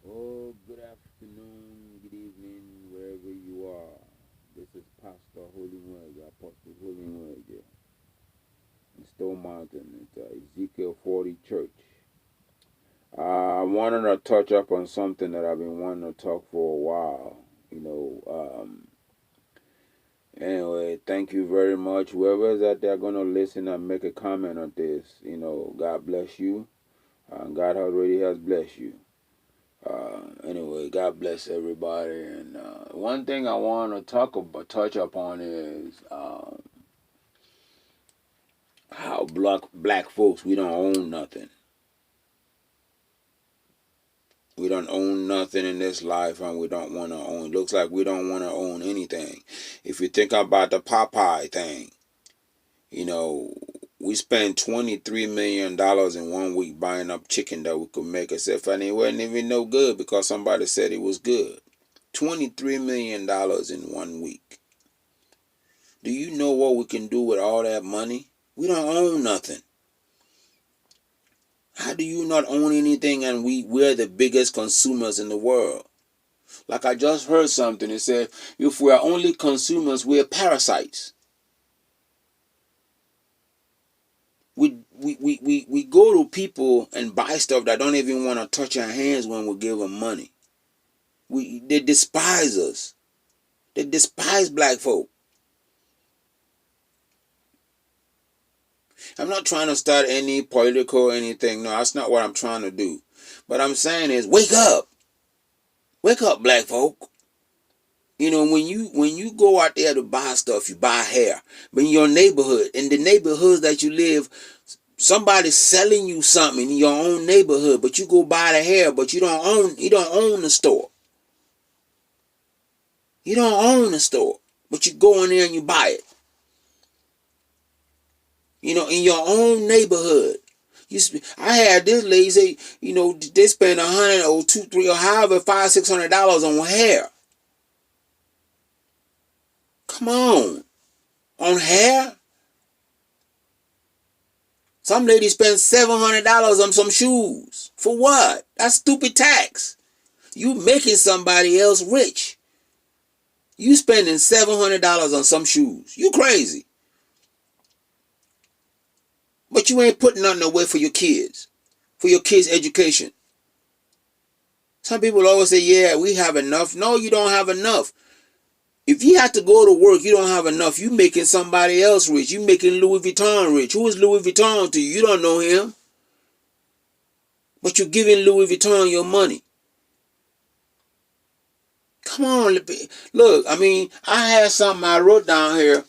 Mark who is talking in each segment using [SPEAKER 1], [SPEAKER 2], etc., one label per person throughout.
[SPEAKER 1] Oh, good afternoon, good evening, wherever you are. This is Pastor Hollingwood, Apostle Hollingwood, in Stone Mountain. It's Ezekiel 40 Church. I wanted to touch up on something that I've been wanting to talk for a while. Anyway, thank you very much. Whoever is out there going to listen and make a comment on this, God bless you. God already has blessed you. Anyway, God bless everybody. And one thing I want to touch upon is how black folks, we don't own nothing. We don't own nothing in this life, and we don't want to own. It looks like we don't want to own anything. If you think about the Popeye thing, you know, we spent $23 million in 1 week buying up chicken that we could make ourselves, and it wasn't even no good because somebody said it was good. $23 million in 1 week. Do you know what we can do with all that money? We don't own nothing. How do you not own anything and we're the biggest consumers in the world? Like I just heard something, it said, if we're only consumers, we're parasites. We go to people and buy stuff that don't even want to touch our hands when we give them money. They despise us. They despise black folk. I'm not trying to start any political anything. No, that's not what I'm trying to do. But I'm saying is, wake up. Wake up, black folk. You know, when you go out there to buy stuff, you buy hair. But in your neighborhood, in the neighborhoods that you live, somebody's selling you something in your own neighborhood, but you go buy the hair, but you don't own the store. You don't own the store, but you go in there and you buy it. You know, in your own neighborhood. I had this lady say, they spend $100 or $200, $300 or however $500, $600 on hair. Come on hair. Some lady spent $700 on some shoes. For what? That's stupid tax. You making somebody else rich. You spending $700 on some shoes. You crazy. But you ain't putting nothing away for your kids education. Some people always say, yeah, we have enough. No, you don't have enough. If you have to go to work, you don't have enough. You making somebody else rich. You making Louis Vuitton rich. Who is Louis Vuitton to you? You don't know him. But you're giving Louis Vuitton your money. Come on. Look, I had something I wrote down here. And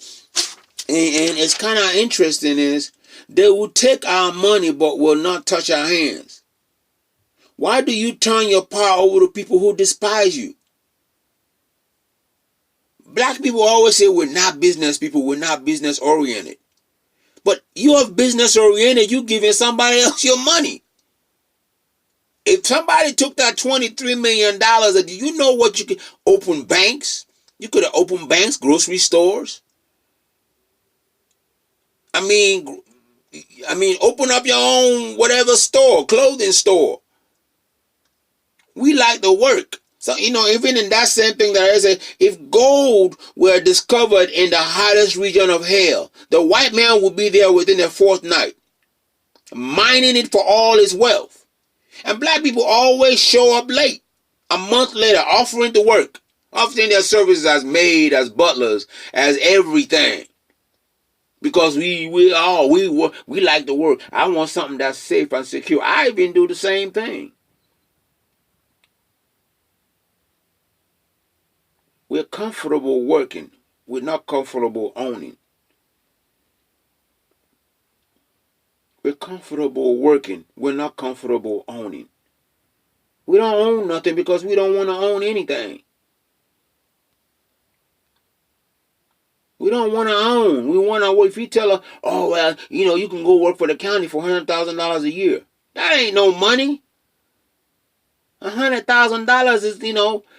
[SPEAKER 1] it's kind of interesting is, they will take our money but will not touch our hands. Why do you turn your power over to people who despise you? Black people always say we're not business people, we're not business oriented. But you're business oriented, you giving somebody else your money. If somebody took that $23 million, do you know what you could open banks? You could have opened banks, grocery stores. Open up your own whatever store, clothing store. We like to work. So, even in that same thing that I said, if gold were discovered in the hottest region of hell, the white man would be there within the fourth night, mining it for all his wealth. And black people always show up late, a month later, offering to work, offering their services as maids, as butlers, as everything. Because we like to work. I want something that's safe and secure. I even do the same thing. We're comfortable working. We're not comfortable owning. We're comfortable working. We're not comfortable owning. We don't own nothing because we don't want to own anything. We don't want to own. We want to, if you tell her, oh, well, you can go work for the county for $100,000 a year. That ain't no money. $100,000 is,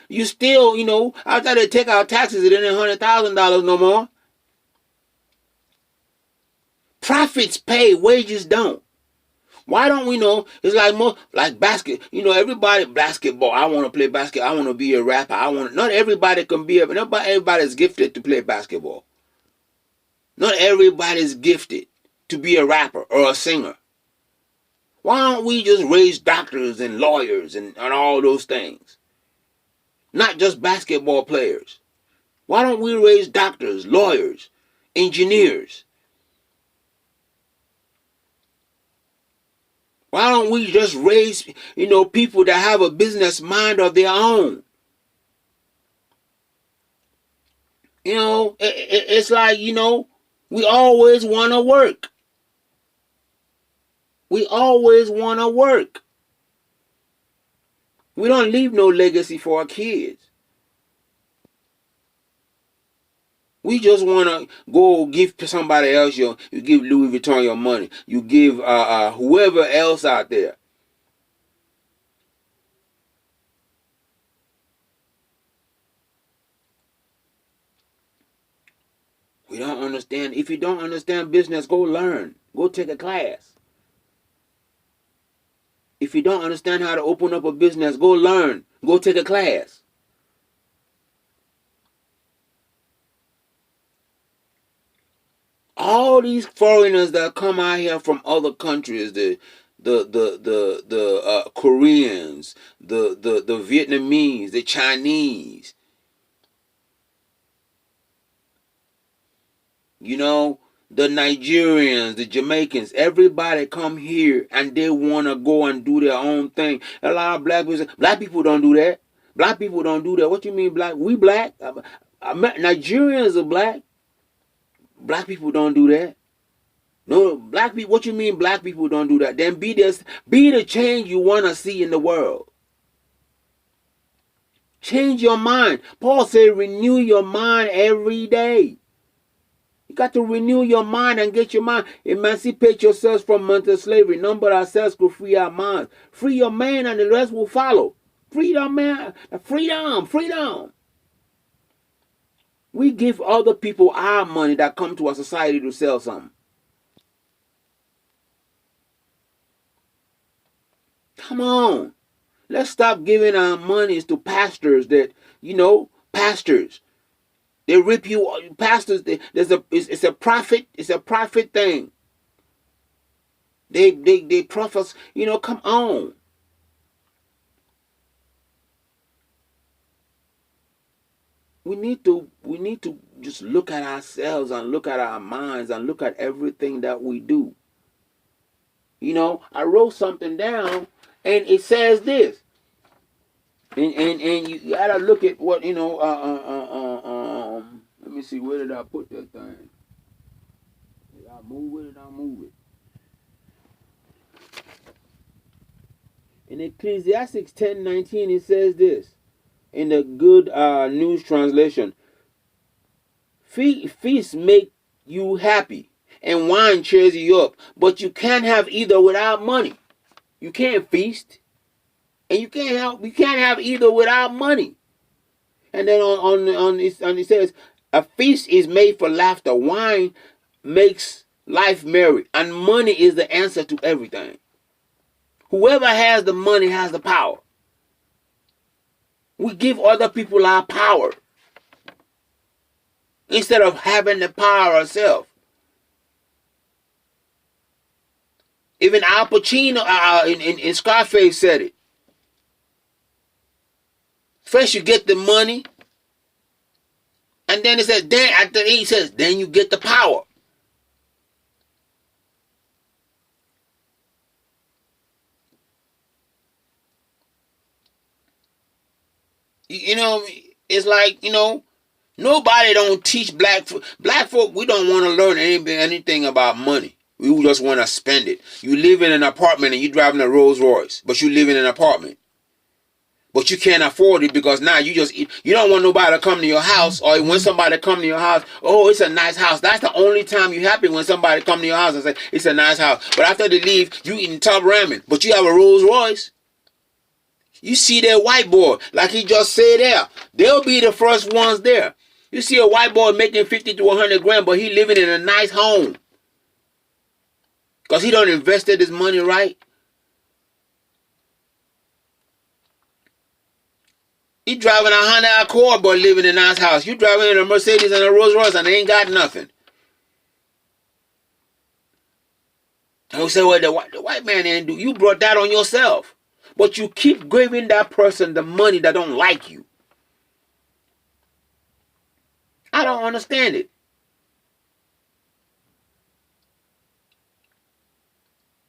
[SPEAKER 1] you still, after they take out taxes, it ain't $100,000 no more. Profits pay, wages don't. Why don't we know? It's like more like basket. Everybody basketball. I want to play basketball. I want to be a rapper. Not everybody can be not everybody's gifted to play basketball. Not everybody's gifted to be a rapper or a singer. Why don't we just raise doctors and lawyers and all those things? Not just basketball players. Why don't we raise doctors, lawyers, engineers? Why don't we just raise, people that have a business mind of their own? It's like, we always want to work. We always want to work. We don't leave no legacy for our kids. We just want to go give somebody else you give Louis Vuitton your money. You give whoever else out there. We don't understand. If you don't understand business, go learn. Go take a class. If you don't understand how to open up a business, go learn. Go take a class. All these foreigners that come out here from other countries, the Koreans, the Vietnamese, the Chinese, the Nigerians, the Jamaicans, everybody come here and they want to go and do their own thing. A lot of black people don't do that. Black people don't do that. What you mean black? We black. Nigerians are black. Black people don't do that. No, black people. What you mean black people don't do that? Then be the change you want to see in the world. Change your mind. Paul said renew your mind every day. You got to renew your mind and get your mind. Emancipate yourselves from mental slavery. None but ourselves will free our minds. Free your man and the rest will follow. Freedom, man. Freedom. We give other people our money that come to our society to sell something. Come on. Let's stop giving our monies to pastors that, pastors. They rip you, pastors. It's a profit. It's a profit thing. They prophets. Come on. We need to just look at ourselves and look at our minds and look at everything that we do. I wrote something down and it says this. And you gotta look at what let me see, where did I put that thing? Did I move it? I move it. In Ecclesiastes 10:19 it says this in the Good News Translation. Feasts make you happy and wine cheers you up, but you can't have either without money. You can't feast. And you can't have either without money. And then on it says, a feast is made for laughter. Wine makes life merry. And money is the answer to everything. Whoever has the money has the power. We give other people our power instead of having the power ourselves. Even Al Pacino in Scarface said it. First you get the money, and then it says, then you get the power. It's like, nobody don't teach black folk. We don't want to learn anything about money. We just want to spend it. You live in an apartment and you driving a Rolls Royce, but you live in an apartment. But you can't afford it because now you don't want nobody to come to your house, or when somebody come to your house, oh, it's a nice house. That's the only time you're happy, when somebody come to your house and say, it's a nice house. But after they leave, you eating top ramen, but you have a Rolls Royce. You see that white boy, like he just said there, they'll be the first ones there. You see a white boy making 50 to 100 grand, but he living in a nice home. Because he don't invested his money right. He driving a Honda Accord but living in a nice house. You driving in a Mercedes and a Rolls Royce and they ain't got nothing. And we say, well, the white man didn't do. You brought that on yourself. But you keep giving that person the money that don't like you. I don't understand it.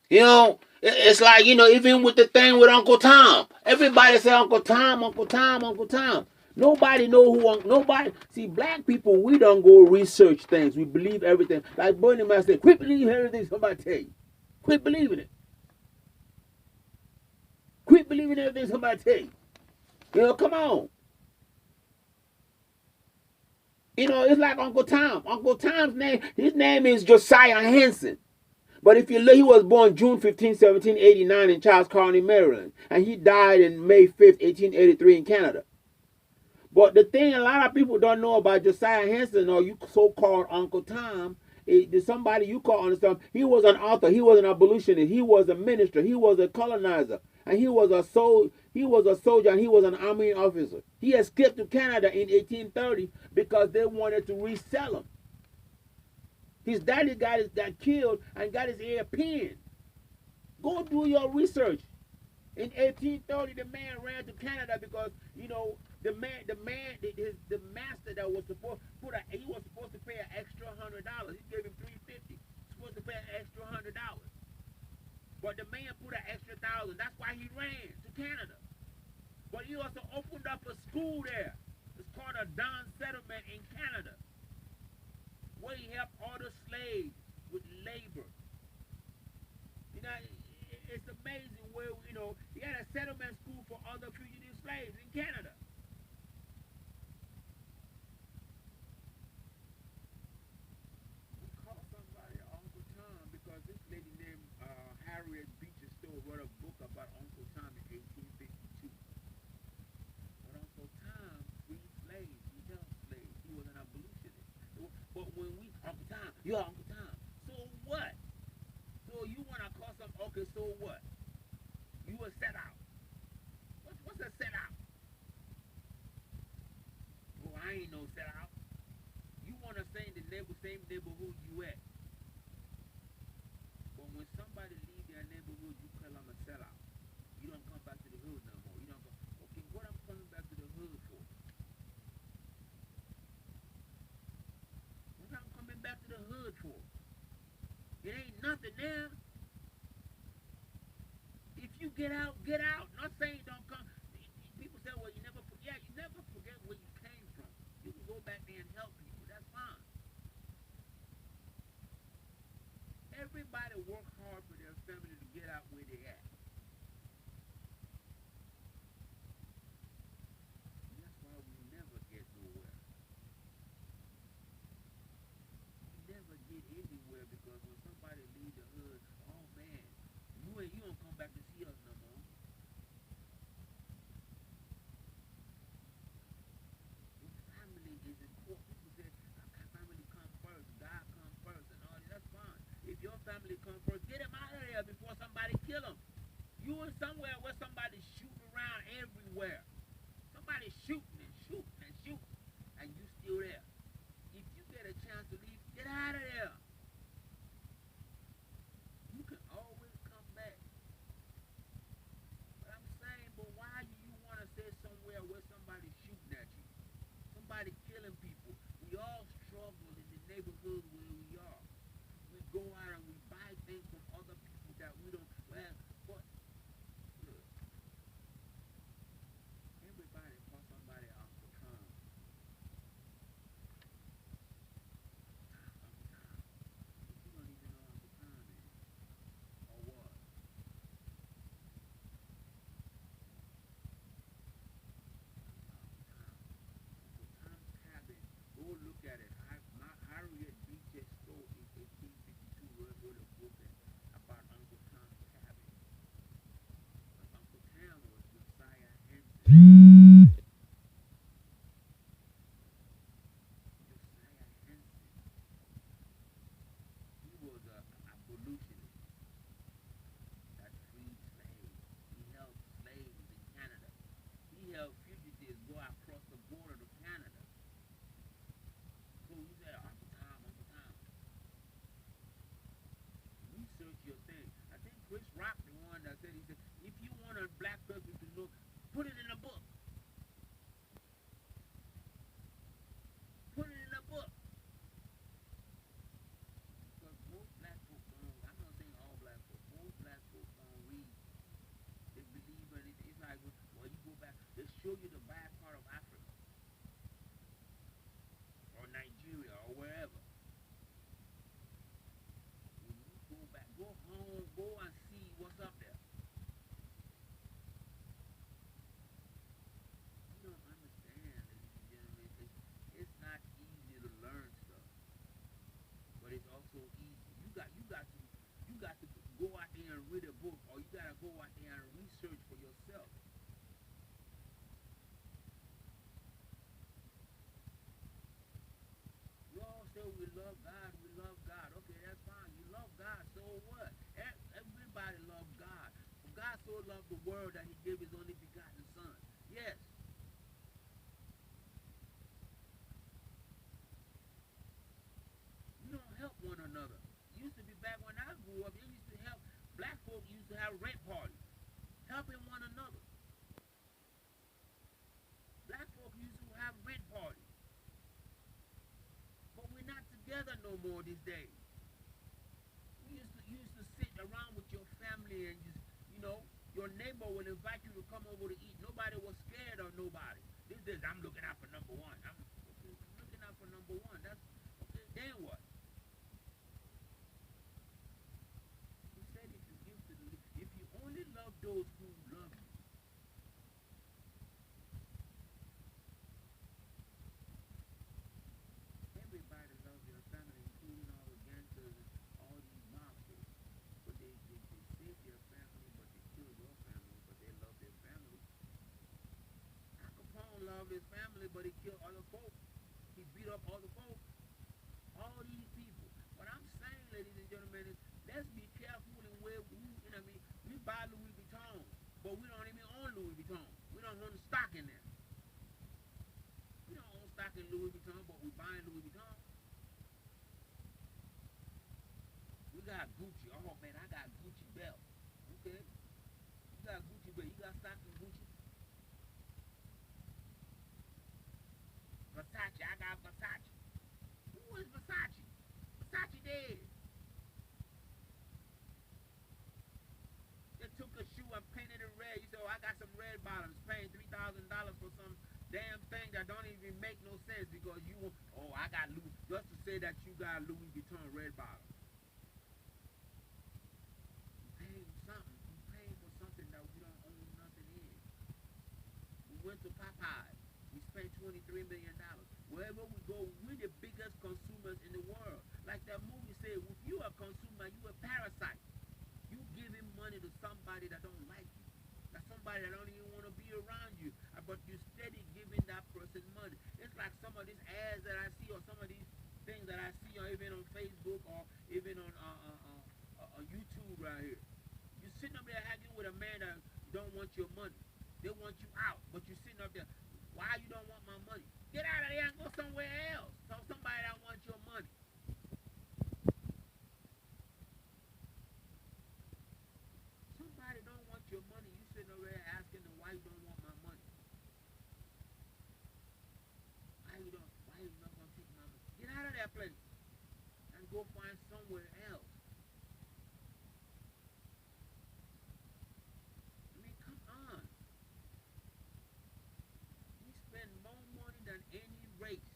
[SPEAKER 1] You know, it's like, even with the thing with Uncle Tom. Everybody say Uncle Tom, Uncle Tom, Uncle Tom. Nobody know who, nobody. See, black people, we don't go research things. We believe everything. Like Bernie Mac said, quit believing everything somebody tell you. Quit believing it. Quit believing everything somebody tell you. Come on. It's like Uncle Tom. Uncle Tom's name, his name is Josiah Henson. But if you look, he was born June 15, 1789 in Charles County, Maryland. And he died in May 5th, 1883 in Canada. But the thing a lot of people don't know about Josiah Henson, or you so-called Uncle Tom, is somebody you call Uncle Tom. He was an author. He was an abolitionist. He was a minister. He was a colonizer. And he was a soldier, and he was an army officer. He escaped to Canada in 1830 because they wanted to resell him. His daddy got killed and got his ear pinned. Go do your research. In 1830, the man ran to Canada because the master that was supposed to pay an extra $100. He gave him $350. Supposed to pay an extra $100. But the man put an extra $1,000. That's why he ran to Canada. But he also opened up a school there. It's called a Don Settlement in Canada, where he helped all the slaves with labor. It's amazing where, he had a settlement school for other fugitive slaves in Canada. We call somebody Uncle Tom because this lady named Harriet Beecher Stowe wrote a book about Uncle Tom in 1852. But Uncle Tom freed slaves. He helped slaves. He was an abolitionist. But when Uncle Tom, you're Uncle Tom. So what? So you want to call some, okay, so what? You a set out. What's a set out? Oh, I ain't no set out. You want to stay in the same neighborhood you at. But when somebody leave their neighborhood, you call them a sellout. You don't come back to the hood no more. You don't go, okay, what I'm coming back to the hood for? What I'm coming back to the hood for? It ain't nothing there. If you get out, get out. Not saying don't come. People say, well, you never forget where you came from. You can go back there and help people. That's fine. Everybody work hard for their family to get out where they at. And that's why we never get nowhere. We never get anywhere because when somebody leave the hood, oh man, you don't come back to see us no more. Your family is important. People say, family come first, God come first, and all that. That's fine. If your family come first, get them out of there before somebody kill them. You in somewhere where somebody's shooting around everywhere. Somebody's shooting and shooting and shooting, and you still there. If you get a chance to leave, get out of there. You can always come back. But I'm saying, but why do you want to stay somewhere where somebody's shooting at you? Somebody killing people. We all struggle in the neighborhood where we are. We go out and we buy things from other people that we don't. Well, but look, everybody call somebody Uncle Tom. Uncle Tom. But you don't even know Uncle Tom is. Or what? Uncle Tom's cabin. Go look at it. Harriet Beecher Stowe in 1852 wrote a book about Uncle Tom's
[SPEAKER 2] we love God, we love God. Okay, that's fine. You love God, so what? Everybody loves God. For God so loved the world that he gave his only begotten son. Yes, we don't help one another. It used to be back when I grew up, it used to help. Black folk used to have rent parties, helping one another. Black folk used to have rent parties. But we're not together no more these days. You used to sit around with your family and just, your neighbor will invite you to come over to eat. Nobody was scared of nobody. This is I'm looking out for number one. I'm okay, looking out for number one. That's okay. Then what? He said if you give to the, if you only love those who love you, everybody loves their family, including all the gangsters and all these mobsters. But they save their family, but they kill your family, but they love their family. Al Capone loved his family, but he killed other folks. He beat up other folks. All these people. What I'm saying, ladies and gentlemen, is let's be careful in where we buy Louis Vuitton, but we don't even own Louis Vuitton. We don't own stock in there. We don't own stock in Louis Vuitton, but we buying Louis Vuitton. We got Gucci. Oh man, I got Gucci belt. Okay, you got Gucci belt. You got stock in Gucci. Versace. I got Versace. Who is Versace? Versace dead. They took a shoe and painted it red. You say, oh, I got some red bottoms, paying $3,000 for some damn thing that don't even make no sense because you want, oh, I got Louis, just to say that you got Louis Vuitton red bottoms. You paying something. You paying for something that we don't own nothing in. We went to Popeyes. We spent $23 million. Wherever we go, we're the biggest consumers in the world. Like that movie said, if you're a consumer, you're a parasite. You giving money to somebody that don't like you. That's somebody that don't even want to be around you. But you steady giving that person money. It's like some of these ads that I see or some of these things that I see or even on Facebook or even on YouTube right here. You sitting up there hanging with a man that don't want your money. They want you out. But you sitting up there, why you don't want my money? Get out of there and go somewhere else. So somebody that wants your money. Somebody don't want your money. You sitting over there asking them why you don't want my money. Why you not gonna take my money? Get out of that place and go find somewhere else. I mean, come on. We spend more money than any race.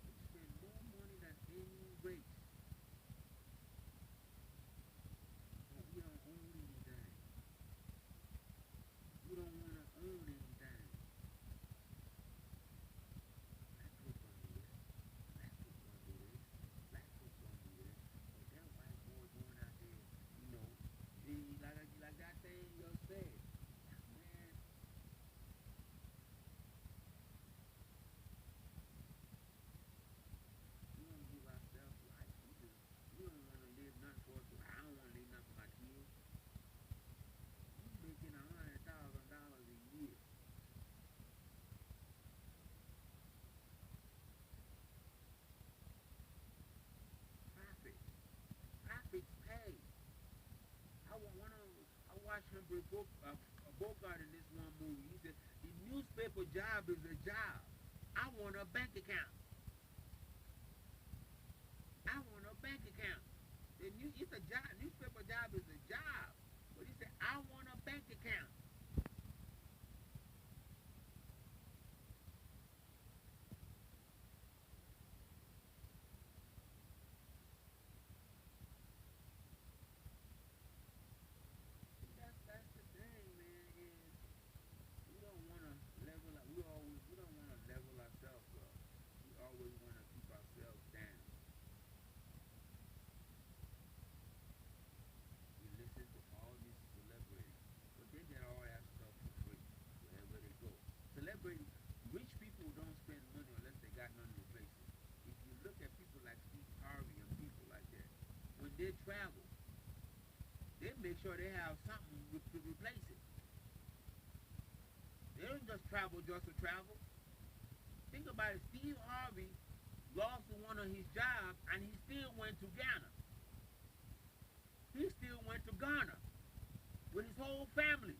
[SPEAKER 2] We spend more money than any race. But we don't own anything. We don't want to own anything. Black folks don't do this. Black folks don't do this. Black folks don't do this. But that white boy going out there, you know, like that thing you said. Man, we don't give ourselves life. We don't want to live nothing for us. I don't want to live nothing for my kids. You making $100,000 a year. Profit. Profits pay. I watched Humphrey Bogart in this one movie. He said the newspaper job is a job. I want a bank account. I want a bank account. It's a job. Newspaper job is a job. But he said I want a bank account. That's the thing, man. Is we don't want to level up. We don't want to level ourselves up. We always want to keep ourselves down. We make sure they have something to replace it. They don't just travel just to travel. Think about it. Steve Harvey lost one of his jobs and he still went to Ghana. He still went to Ghana with his whole family.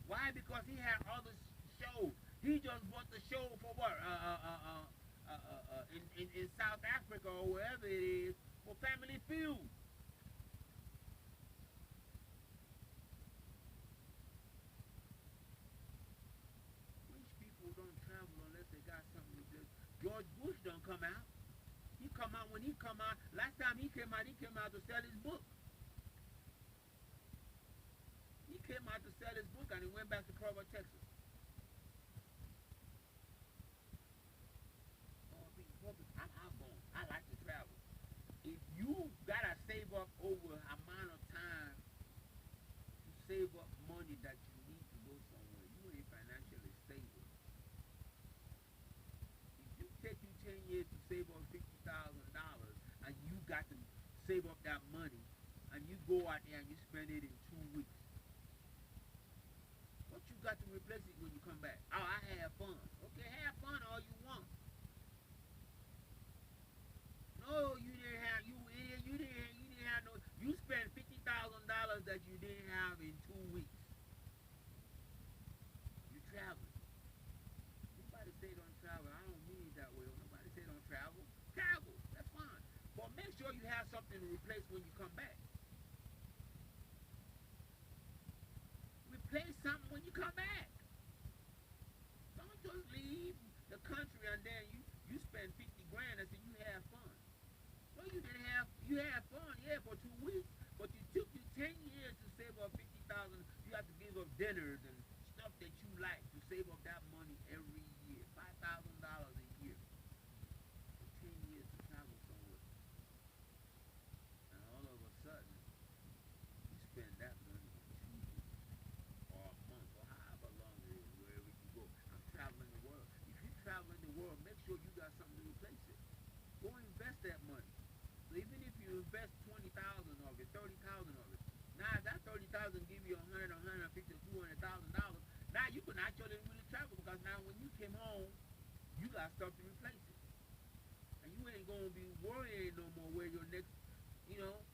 [SPEAKER 2] Why? Because he had other shows. He just bought the show for what? In South Africa or wherever it is for Family Feud. Rich people don't travel unless they got something to do. George Bush don't come out. He come out when he come out. Last time he came out to sell his book. He came out to sell his book and he went back to Provo, Texas. I'm outgoing. I like to travel. If you gotta save up over amount of time to save up money that you need to go somewhere, you ain't financially stable. If you take you 10 years to save up $50,000 and you got to save up that money and you go out there and you spend it in 2 weeks, what you got to replace it when you come back? Oh, I had fun. Okay, have fun all you want. No, you didn't have you didn't have no. You spent $50,000 that you didn't have in 2 weeks. You traveling. Nobody say don't travel. I don't mean it that way. Nobody say don't travel. Travel. That's fine. But make sure you have something to replace when you come back. Replace something when you come back. Don't just leave the country and then you spend 50 grand and say you have fun. No, you didn't have. You had fun, yeah, for 2 weeks, but you took you 10 years to save up 50,000. You have to give up dinners and stuff that you like to save up that money every year, $5,000 a year for 10 years to travel somewhere. And all of a sudden, you spend that money in 2 weeks or a month or however long it is, wherever you go. I'm traveling the world. If you travel in the world, make sure you got something to replace it. Go invest that money. So even if you invest 20,000 of it, 30,000 of it, now that 30,000 give you 100, 150, $200,000. Now you can actually really travel because now when you came home, you got stuff to replace it, and you ain't gonna be worrying no more where your next, you know,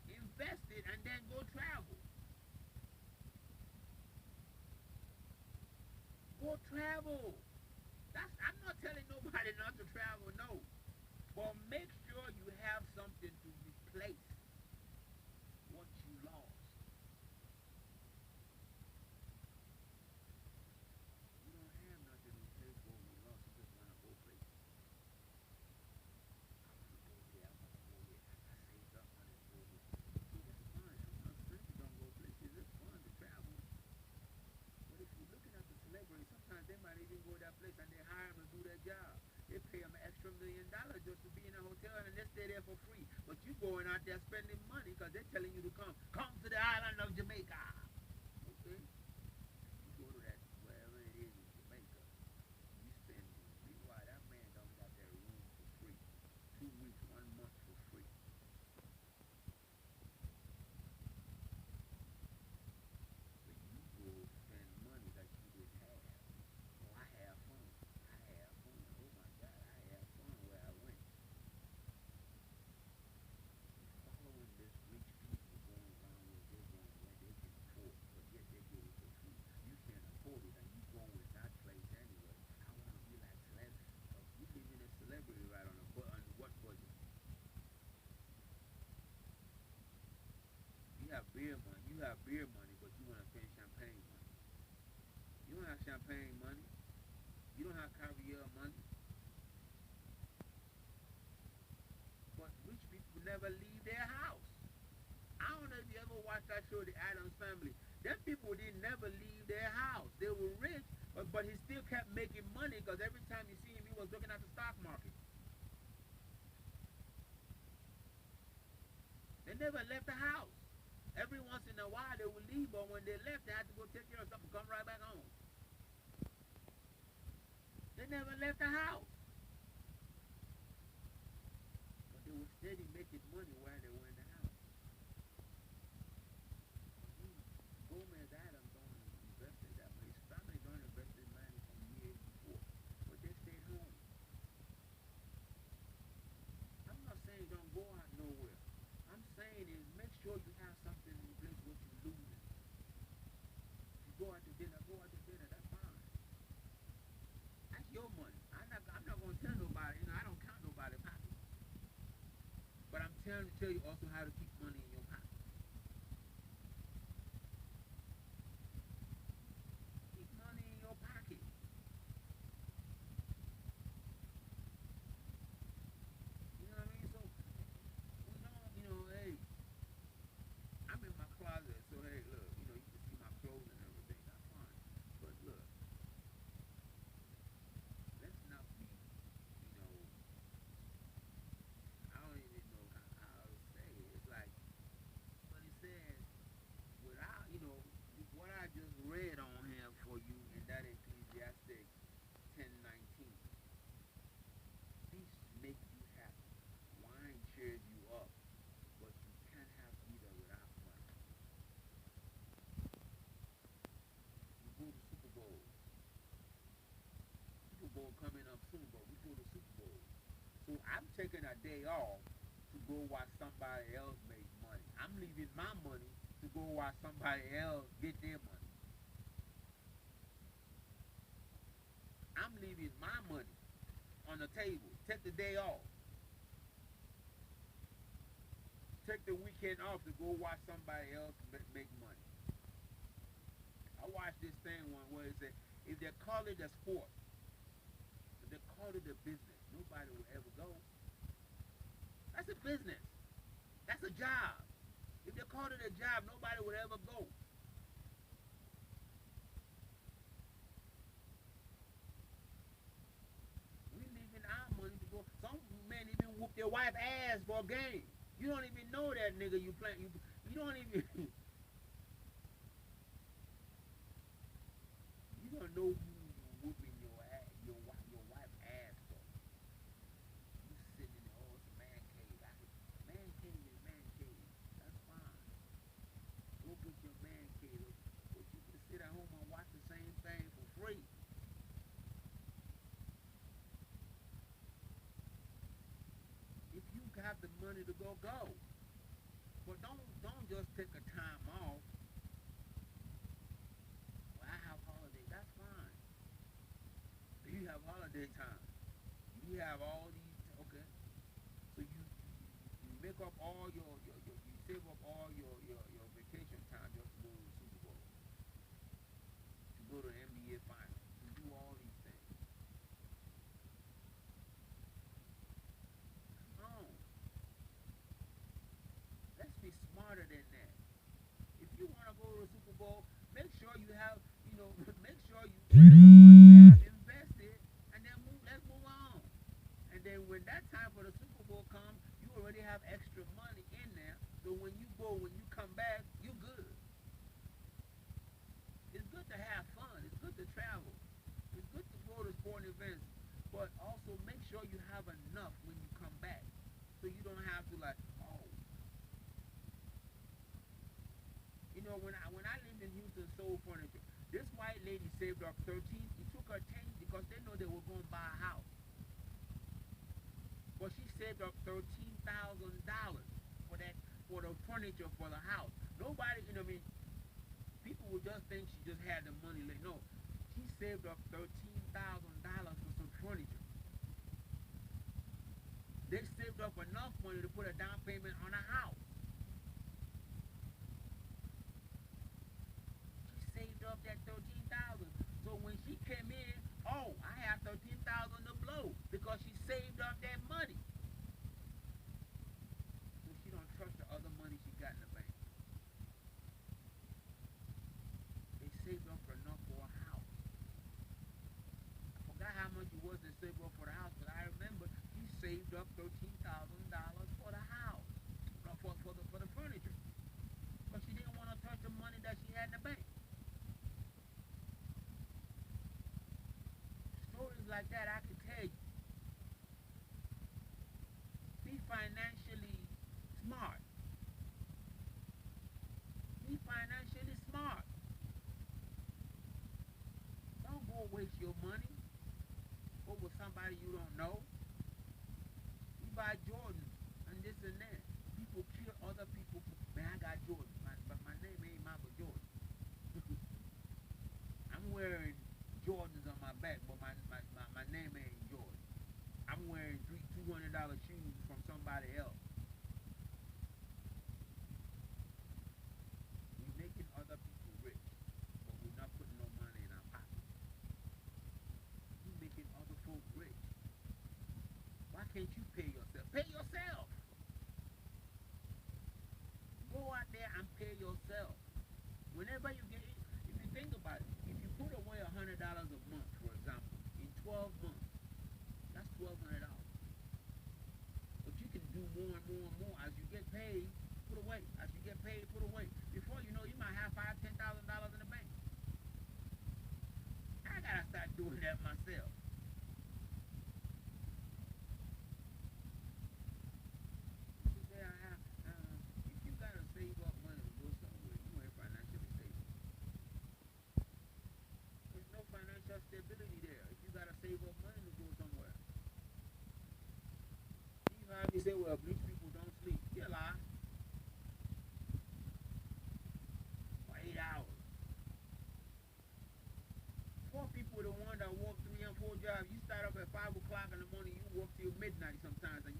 [SPEAKER 2] invest it and then go travel. Go travel. I'm not telling nobody not to travel, no. But make sure you have something to replace what you lost. You don't have nothing to replace what we lost. You just want to go places. I want to go there. I want to go there. I saved up money to go here. Okay, that's fine. I'm not saying you don't go places. It's fun to travel. But if you're looking at the celebrities, sometimes they might even go to that place and they hire them to do their job. They pay them an extra $1 million just to be in a hotel and they stay there for free. But you going out there spending money because they're telling you to come to the island of Jamaica. Okay? You go to that, wherever it is in Jamaica, you spend money. Meanwhile, that man don't got that room for free. 2 weeks, 1 month for free. But you go spend money that you didn't have. Oh, I have fun. I have fun. Oh my God, I have fun where I went. Following this rich people going around where they're going, where they can afford, but yet they get it for free. You can't afford it and you go in that place anyway. I want to be like celebrity. You live in a celebrity right on what budget? You have beer money. You have beer money, but you want to spend champagne money. You don't have champagne money. You don't have caviar money. But rich people never leave their house. I don't know if you ever watched that show, The Addams Family. Them people didn't never leave their house. They were rich, but he still kept making money because every time you see him, he was looking at the stock market. They never left the house. Every once in a while they would leave, but when they left, they had to go take care of something, come right back home. They never left the house. steady making money while they were in the house. Gomez Adams don't invest in that, but his family don't invest in money from years before. But they stayed home. I'm not saying don't go out nowhere. I'm saying is make sure you have something in place what you losing. If you go out to dinner, go out to dinner. That's fine. That's your money. I'm not gonna tell nobody. I don't count nobody's pocket. But I'm telling to tell you also how to keep money in your pocket. Keep money in your pocket. You know what I mean? So we don't, hey, I'm in my closet. So hey, look, you can see my clothes and everything. That's fine. But look, let's not be, I don't even know how to say it. It's like, but it says, without, what I just read on here for you, and that Ecclesiastic 10:19. Feast make you happy. Wine cheers you up, but you can't have either without money. You go to Super Bowl. Super Bowl coming up soon, but we go to Super Bowl. So I'm taking a day off to go watch somebody else make money. I'm leaving my money to go watch somebody else get their money. I'm leaving my money on the table. Take the day off. Take the weekend off to go watch somebody else make money. I watched this thing one where it said, if they call it a sport, if they call it a business, nobody will ever go. That's a business. That's a job. If they called it a job, nobody would ever go. We leaving our money to go. Some men even whoop their wife ass for a game. You don't even know that nigga you playing. You don't even. You don't know who you whooping your ass, your wife ass for. You sitting in the oh, it's a man cave. Man cave is man cave. That's fine. Go get your man cave. But you can sit at home and watch the same thing for free. If you have the money to go, go. But don't just take a time off. Well, I have holiday. That's fine. You have holiday time. You have all these. Okay. So you make up all your you save up all your vacation time just to go to the Super Bowl, to go to the NBA Finals, to do all these things. No, let's be smarter than that. If you want to go to the Super Bowl, make sure you have, make sure you whatever money you have invested, and then let's move on. And then when that time for the Super Bowl comes, you already have extra money in there. So when you come back, you good. It's good to have fun. It's good to travel. It's good to go to sporting events, but also make sure you have enough when you come back, so you don't have to like, oh, when I lived in Houston, sold furniture. This white lady saved up 13. It took her 10 because they know they were going to buy a house. But she saved up $13,000 for the furniture for the house. Nobody, people would just think she just had the money. Like, no, she saved up $13,000 for some furniture. They saved up enough money to put a down payment on a house. She saved up that 13,000. So when she came in, oh, I have 13,000 to blow because she saved up that money. So she don't trust the other money she got in the bank. They saved up enough for a house. I forgot how much it was they saved up for the house, but I remember she saved up $13,000 for the house, for the furniture, but she didn't want to touch the money that she had in the bank. Stories like that I could tell you. Be financially your money over somebody you don't know. You buy Jordan and this and that. People kill other people. Man, I got Jordan, but my name ain't Michael Jordan. I'm wearing Jordans on my back, but my name ain't Jordan. I'm wearing $200 shoes from somebody else. We're making other people rich, but we're not putting no money in our pocket. We're making other folk rich. Why can't you pay yourself? Pay yourself. Go out there and pay yourself. Whenever you get, if you think about it, if you put away $100 a month, for example, in 12 months, that's $1,200. But you can do more and more and more as you get paid. Put away. As you get paid, put away. Before you know, you might have $5,000, $10,000 in the bank. I gotta start doing that myself. You say if you gotta save up money to go somewhere, you ain't financially stable. There's no financial stability there. If you gotta save up money to go somewhere, you have to say, well, bleach people don't sleep. You lie. For 8 hours. Poor people are the one that work 3 and 4 jobs. You start up at 5 o'clock in the morning, you work till midnight sometimes, and